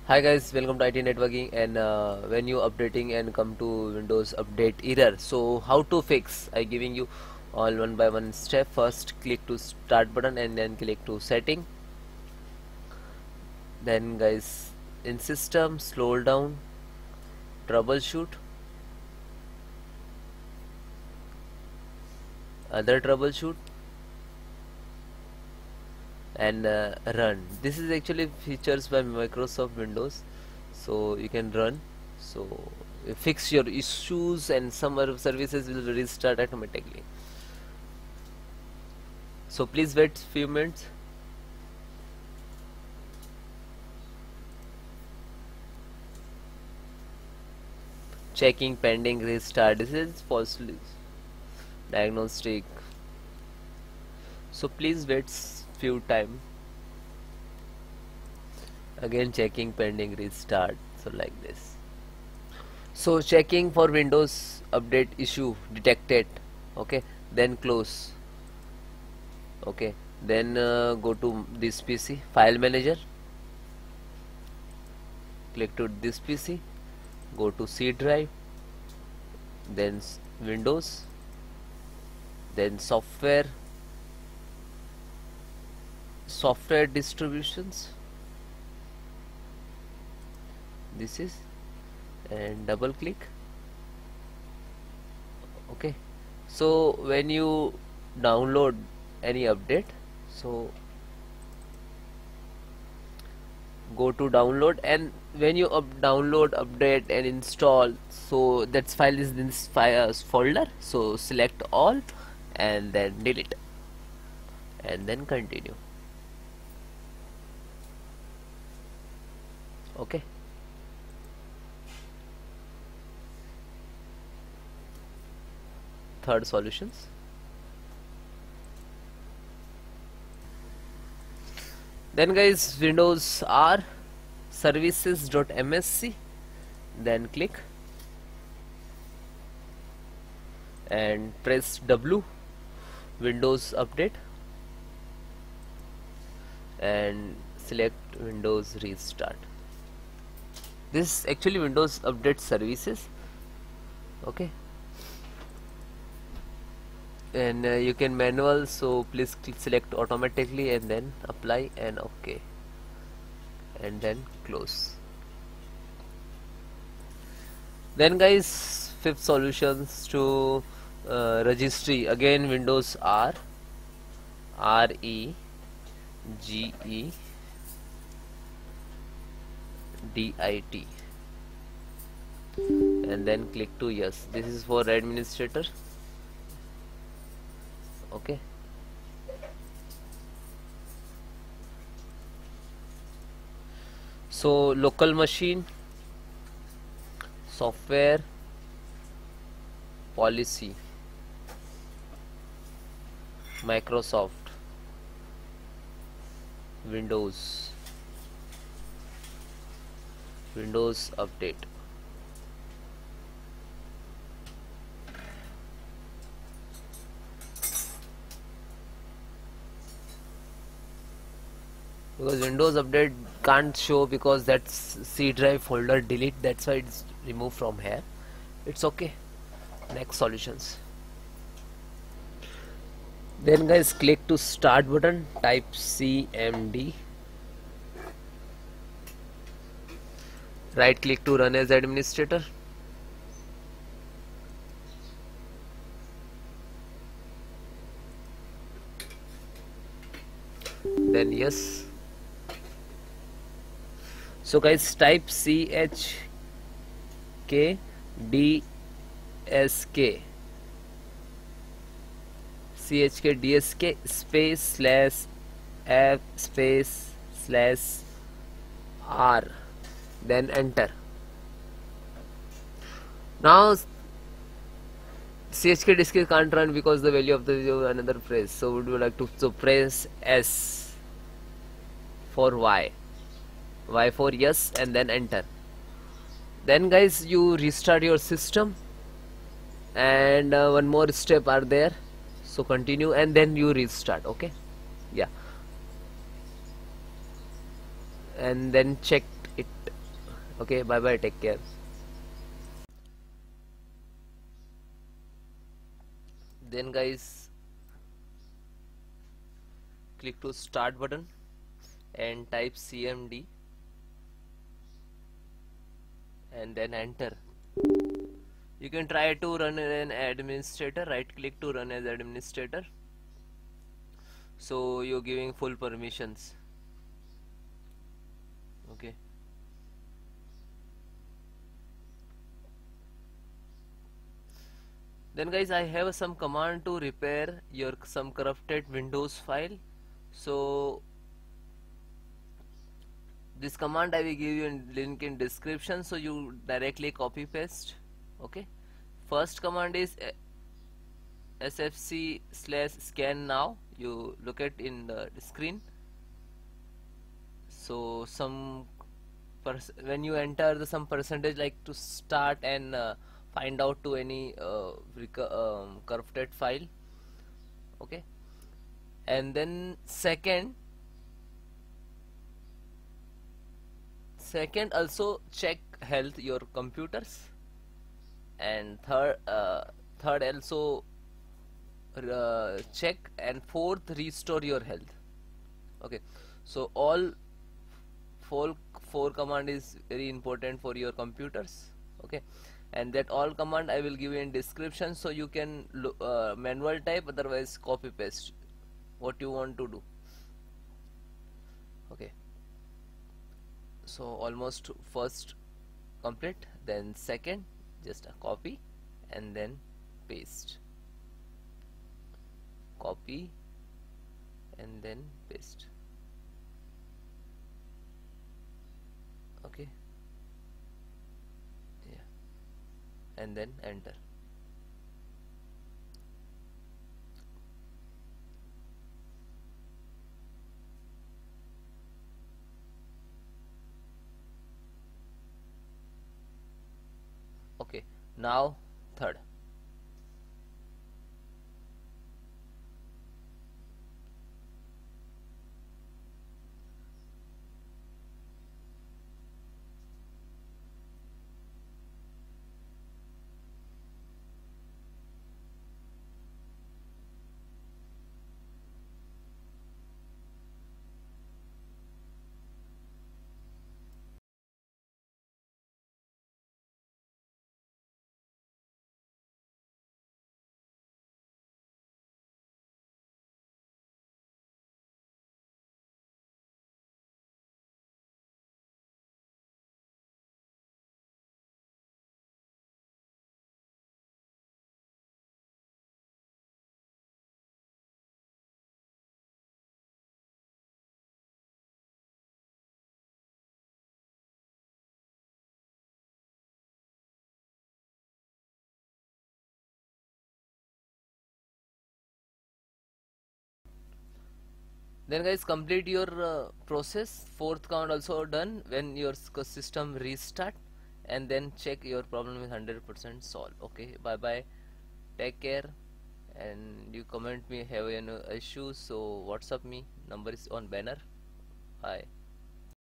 Hi guys, welcome to IT networking. And when you updating and come to Windows update error, so how to fix? I giving you all one by one step. First click to start button and then click to setting. Then guys, in system, scroll down, troubleshoot, other troubleshoot, and run. This is actually features by Microsoft Windows, so you can run. So fix your issues and some other services will restart automatically. So please wait few minutes. Checking pending restart. This is falsely diagnostic. So please wait few time. Again checking pending restart. So like this. So checking for Windows update issue detected. Okay. Then close. Okay. Then go to this PC file manager. Click to this PC. Go to C drive. Then Windows. Then software distributions, this is, and double click. Okay, so when you download any update, so go to download, and when you download, update and install, so that file is in this folder, so select all and then delete and then continue. Okay, third solutions. Then guys, Windows R services.msc, then click and press W, Windows update, and select Windows restart. This is actually Windows update services. Okay, and you can manual, so please select automatically and then apply and OK, and then close. Then guys, fifth solutions to registry. Again Windows R REGEDIT, and then click to yes. This is for administrator. Okay, so local machine, software, policy, Microsoft, Windows update. Because Windows update can't show because that's C drive folder delete, that's why it's removed from here. It's okay. Next solutions. Then guys, click to start button, type CMD, right click to run as administrator, then yes. So guys, type CHKDSK space slash F space slash R, then enter. Now CHKDSK can't run because the value of the another phrase, so would you like to press S for Y for yes, and then enter. Then guys, you restart your system, and one more step are there, so continue and then you restart. Okay, yeah, and then check it Okay, bye bye, take care. Then guys, click to start button and type CMD and then enter. You can try to run an administrator, right click to run as administrator, so you're giving full permissions. Okay, then guys, I have some command to repair your some corrupted Windows file. So this command I will give you in link in description, so you directly copy paste. Okay, first command is sfc/scannow. You look at in the screen. So some when you enter the some percentage like to start and find out to any corrupted file. Okay, and then second also check health your computers, and third also check, and fourth restore your health. Okay, so all four command is very important for your computers. Okay, and that all command I will give you in description, so you can manual type, otherwise copy paste what you want to do. Okay, so almost first complete, then second just a copy and then paste, copy and then paste. Okay, yeah, and then enter. Okay, now third. Then guys, complete your process. Fourth count also done. When your system restart, and then check your problem is 100% solved. Okay, bye bye, take care, and you comment me have any issues, so WhatsApp me, number is on banner. Bye.